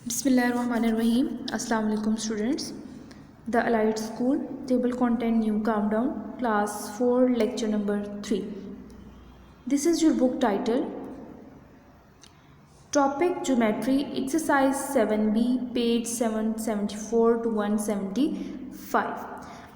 Bismillahirrahmanirrahim. Assalamu alaikum students. The Allied School Table Content New Countdown Class 4 Lecture number 3. This is your book title. Topic Geometry Exercise 7B page 774 to 175.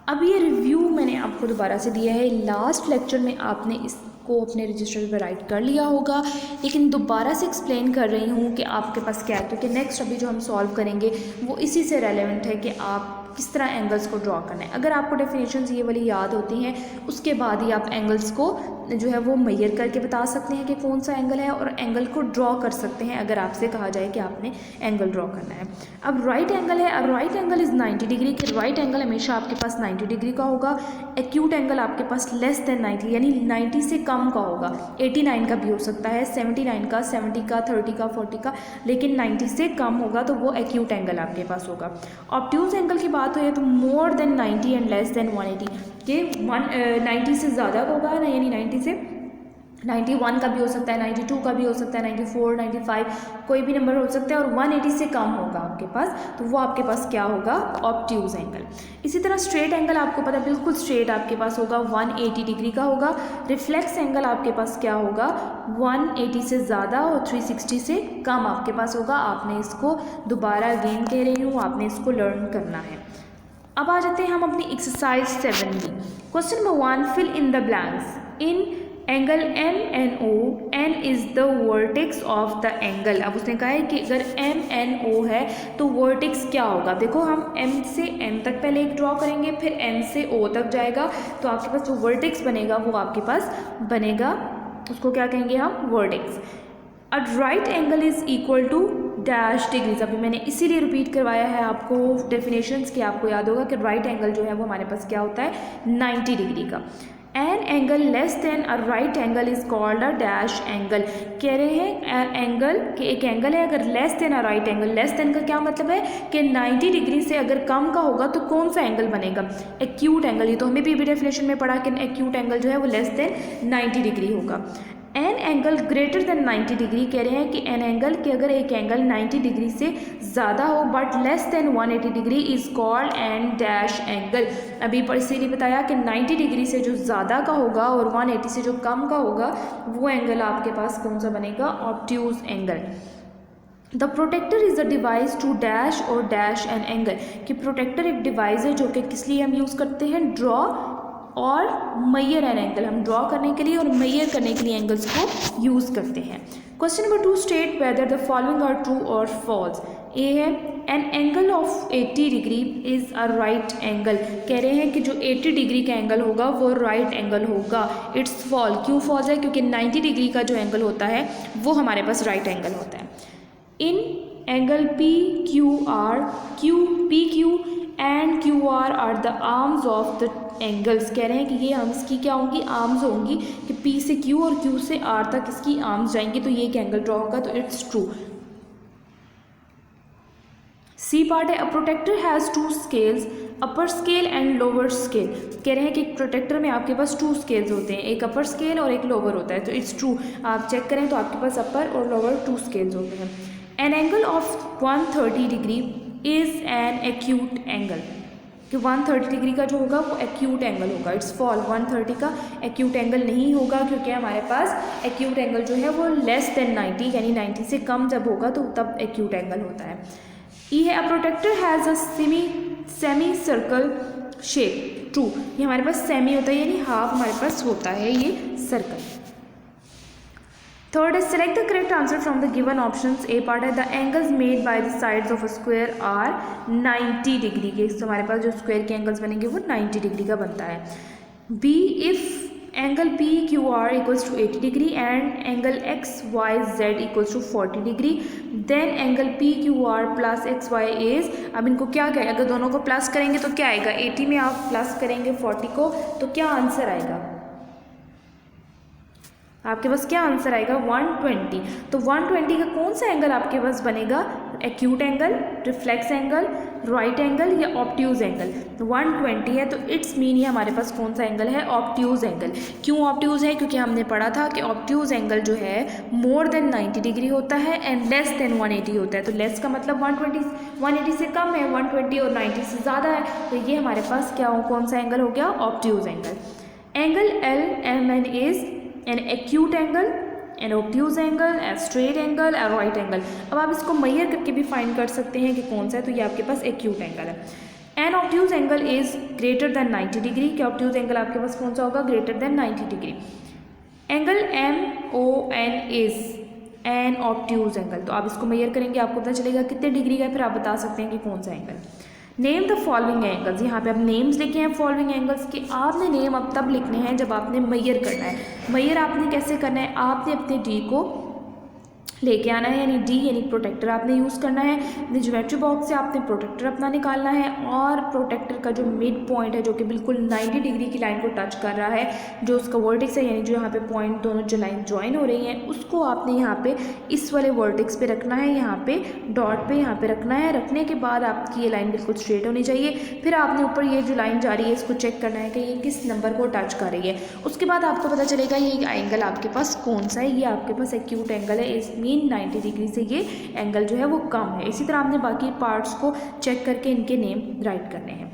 अब ये review मैंने आपको दोबारा से दिया है। Last lecture में आपने इसको अपने रजिस्टर पर राइट कर लिया होगा, लेकिन दोबारा से एक्सप्लेन कर रही हूँ कि आपके पास क्या है, क्योंकि नेक्स्ट अभी जो हम सॉल्व करेंगे वो इसी से रेलेवेंट है कि आप किस तरह एंगल्स को ड्रॉ करना है। अगर आपको डेफिनेशंस ये वाली याद होती हैं, उसके बाद ही आप एंगल्स को जो है वो मेजर करके बता सकते हैं कि कौन सा एंगल है, और एंगल को ड्रॉ कर सकते हैं अगर आपसे कहा जाए कि आपने एंगल ड्रॉ करना है। अब राइट एंगल है। अब राइट एंगल इज़ 90 डिग्री के। राइट एंगल हमेशा आपके पास 90 डिग्री का होगा। एक्यूट एंगल आपके पास लेस देन 90 यानी 90 से कम का होगा। 89 का भी हो सकता है, 79 का, 70 का, 30 का, 40 का, लेकिन 90 से कम होगा तो वो एक्यूट एंगल आपके पास होगा। ऑब्ट्यूज एंगल की बात हो तो more than 90 and less than 180 के 90 से ज़्यादा होगा ना, यानी 90 से 91 का भी हो सकता है, 92 का भी हो सकता है, 94, 95 कोई भी नंबर हो सकता है, और 180 से कम होगा आपके पास, तो वो आपके पास क्या होगा, ऑब्ट्यूज एंगल। इसी तरह स्ट्रेट एंगल आपको पता है बिल्कुल स्ट्रेट आपके पास होगा, 180 डिग्री का होगा। रिफ्लेक्स एंगल आपके पास क्या होगा, 180 से ज़्यादा और 360 से कम आपके पास होगा। आपने इसको दोबारा अगेन कह रही हूँ, आपने इसको लर्न करना है। अब आ जाते हैं हम अपनी exercise 7B। Question number 1, fill in the blanks. In angle M N O, N is the vertex of the angle. अब उसने कहा है कि अगर एम एन ओ है तो वर्टेक्स क्या होगा। देखो हम एम से एन तक पहले एक ड्रॉ करेंगे, फिर एन से ओ तक जाएगा, तो आपके पास जो वर्टेक्स बनेगा वो आपके पास बनेगा, उसको क्या कहेंगे हम, vertex. A right angle is equal to dash degrees. अभी मैंने इसीलिए रिपीट करवाया है आपको डेफिनेशंस कि आपको याद होगा कि राइट एंगल जो है वो हमारे पास क्या होता है, 90 डिग्री का। An angle less than a right angle is called a dash angle. कह रहे हैं एंगल कि एक एंगल है अगर लेस देन अ राइट एंगल। लेस देन का क्या मतलब है कि 90 डिग्री से अगर कम का होगा तो कौन सा एंगल बनेगा, एक्यूट एंगल। ये तो हमें भी डेफिनेशन में पढ़ा कि एक्यूट एंगल जो है वो लेस देन 90 डिग्री होगा। An angle greater than 90 degree, कह रहे हैं कि एन एंगल कि अगर एक एंगल 90 डिग्री से ज़्यादा हो but less than 180 degree is called an dash angle. अभी पर इसीलिए बताया कि 90 डिग्री से जो ज़्यादा का होगा और 180 से जो कम का होगा वो एंगल आपके पास कौन सा बनेगा, obtuse angle. The protractor is a device to dash और डैश एन एंगल। कि प्रोटेक्टर एक डिवाइस है जो कि किस लिए हम यूज़ करते हैं, ड्रॉ और मैयर एन एंगल। हम ड्रॉ करने के लिए और मैयर करने के लिए एंगल्स को यूज़ करते हैं। Question number 2, state whether the following are true और फॉल्स। ए है an angle of 80 degree is a right angle. कह रहे हैं कि जो 80 डिग्री का एंगल होगा वो राइट एंगल होगा। It's fall. क्यों फॉल्स है, क्योंकि 90 डिग्री का जो एंगल होता है वो हमारे पास राइट एंगल होता है। In angle P Q R, Q P Q and Q R the arms of the angles. कह रहे हैं कि ये आर्म्स की क्या होंगी, आर्म्स होंगी, कि P से Q और Q से R तक इसकी आर्म्स जाएंगी, तो ये एक एंगल ड्रॉ होगा, तो इट्स ट्रू। सी पार्ट है, a protractor has 2 scales, upper scale and lower scale. कह रहे हैं कि एक प्रोटेक्टर में आपके पास 2 स्केल्स होते हैं, एक अपर स्केल और एक लोअर होता है, तो इट्स ट्रू। आप चेक करें तो आपके पास अपर और लोअर 2 स्केल्स होते हैं। N angle of 130 degree is an acute angle. कि 130 डिग्री का जो होगा वो एक्यूट एंगल होगा। It's fall. 130 का एक्यूट एंगल नहीं होगा, क्योंकि हमारे पास एक्यूट एंगल जो है वो लेस देन 90 यानी 90 से कम जब होगा तो तब एक्यूट एंगल होता है। ई है, a protractor has a semi circle shape. True. ये हमारे पास सेमी होता है यानी हाफ हमारे पास होता है ये सर्कल। थर्ड है, select the correct answer from the given options. A part है, the angles made by the sides of a square are 90 degree के। तो हमारे पास जो स्क्वायर के एंगल्स बनेंगे वो 90 डिग्री का बनता है। B, if angle P Q R equals to 80 degree and angle X Y Z equals to 40 degree, then angle P Q R plus X Y is. अब इनको क्या कहें, अगर दोनों को प्लस करेंगे तो क्या आएगा, 80 में आप प्लस करेंगे 40 को तो क्या आंसर आएगा, आपके पास क्या आंसर आएगा, 120। तो 120 का कौन सा एंगल आपके पास बनेगा, acute angle, reflex angle, right angle या ऑब्ट्यूज एंगल। 120 है तो इट्स मीन ये हमारे पास कौन सा एंगल है, ऑब्ट्यूज एंगल। क्यों ऑब्ट्यूज है, क्योंकि हमने पढ़ा था कि ऑब्ट्यूज एंगल जो है मोर देन 90 डिग्री होता है एंड लेस देन 180 होता है। तो लेस का मतलब 180 से कम है, 120 और 90 से ज़्यादा है, तो ये हमारे पास क्या हो, कौन सा एंगल हो गया, obtuse angle. Angle L M N is an acute angle, an obtuse angle, a straight angle, a right angle. अब आप इसको मेजर करके भी फाइंड कर सकते हैं कि कौन सा है, तो ये आपके पास एक्यूट एंगल है। An obtuse angle is greater than 90 degree, कि ऑब्ट्यूज एंगल आपके पास कौन सा होगा, greater than 90 degree. Angle M O N is an obtuse angle, तो आप इसको मेजर करेंगे आपको पता चलेगा कितने डिग्री का है, फिर आप बता सकते हैं कि कौन सा angle. Name the following angles, यहाँ पे आप नेम्स लिखे हैं फॉलोइंग एंगल्स के। आपने नेम अब तब लिखने हैं जब आपने मेजर करना है। मेजर आपने कैसे करना है, आपने अपने डी को लेके आना है, यानी डी यानी प्रोटेक्टर आपने यूज़ करना है। अपने ज्योमेट्री बॉक्स से आपने प्रोटेक्टर अपना निकालना है और प्रोटेक्टर का जो मिड पॉइंट है जो कि बिल्कुल 90 डिग्री की लाइन को टच कर रहा है, जो उसका वर्टेक्स है, यानी जो यहाँ पे पॉइंट दोनों जो लाइन ज्वाइन हो रही हैं, उसको आपने यहाँ पे इस वाले वर्टेक्स पे रखना है, यहाँ पे डॉट पे यहाँ पे रखना है। रखने के बाद आपकी ये लाइन बिल्कुल स्ट्रेट होनी चाहिए। फिर आपने ऊपर ये जो लाइन जा रही है इसको चेक करना है कि ये किस नंबर को टच कर रही है। उसके बाद आपको पता चलेगा ये एंगल आपके पास कौन सा है, ये आपके पास एक्यूट एंगल है, इस 90 डिग्री से ये एंगल जो है वो कम है। इसी तरह आपने बाकी पार्ट्स को चेक करके इनके नेम राइट करने हैं।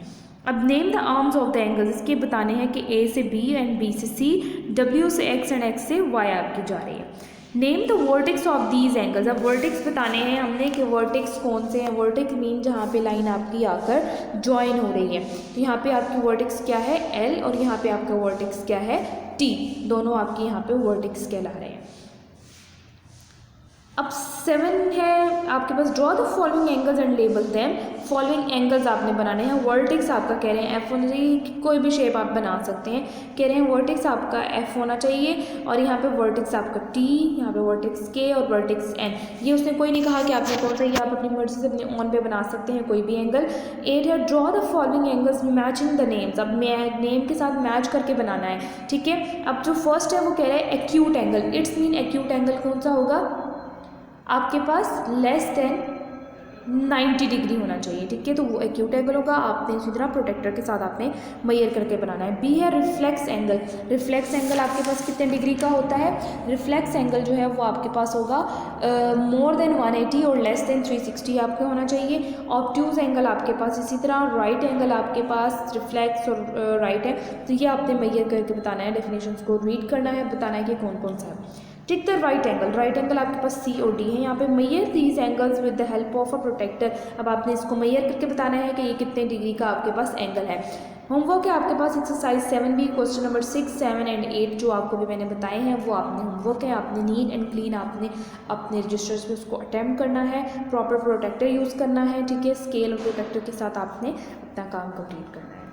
अब name the arms of the angles, इसके बताने हैं कि ए से बी एंड बी से सी, डब्ल्यू से एक्स एंड एक्स से वाई आपकी जा रही है। Name the vertex of these angles, अब वर्टेक्स बताने हैं हमने कि वर्टेक्स कौन से हैं। वर्टेक्स मीन जहाँ पे लाइन आपकी आकर ज्वाइन हो रही है, तो यहाँ पे आपकी वर्टेक्स क्या है, एल, और यहाँ पे आपका वर्टेक्स क्या है, टी। दोनों आपके यहाँ पे वर्टेक्स कहला रहे हैं। अब 7 है आपके पास, draw the following angles and label them. Following angles आपने बनाने हैं। वर्टेक्स आपका कह रहे हैं F1, कोई भी शेप आप बना सकते हैं। कह रहे हैं वर्टेक्स आपका F होना चाहिए और यहाँ पे वर्टेक्स आपका T, यहाँ पे वर्टेक्स K और वर्टेक्स N। ये उसने कोई नहीं कहा कि आपने कौन सा, ये आप अपनी मर्जी से अपने ऑन पे बना सकते हैं कोई भी एंगल। 8 है, draw the following angles matching the names. अब नेम के साथ मैच करके बनाना है, ठीक है। अब जो फर्स्ट है वो कह रहा है acute angle, it's mean acute angle कौन सा होगा आपके पास, लेस देन 90 डिग्री होना चाहिए, ठीक है। तो वो एक्यूट एंगल होगा। आपने इसी तरह प्रोटेक्टर के साथ आपने मेजर करके बनाना है। बी है रिफ्लेक्स एंगल। रिफ्लेक्स एंगल आपके पास कितने डिग्री का होता है, रिफ्लेक्स एंगल जो है वो आपके पास होगा मोर देन 180 और लेस देन 360 आपके होना चाहिए। ऑब्ट्यूज एंगल आपके पास इसी तरह, राइट एंगल आपके पास रिफ्लेक्स और राइट है, तो ये आपने मेजर करके बताना है, डेफिनेशंस को रीड करना है, बताना है कि कौन कौन सा है। Tick the right angle, right angle आपके पास सी और डी है। यहाँ पे measure these angles with the help of a protractor. अब आपने इसको मेजर करके बताना है कि ये कितने डिग्री का आपके पास एंगल है। होमवर्क है आपके पास exercise 7B, question number 6, 7 and 8 जो आपको भी मैंने बताए हैं वो आपने होमवर्क है। आपने नीट एंड क्लीन आपने अपने रजिस्टर्स पे उसको अटैम्प्ट करना है, प्रॉपर प्रोटेक्टर यूज़ करना है, ठीक है। स्केल और प्रोटेक्टर के साथ आपने अपना काम कंप्लीट करना है।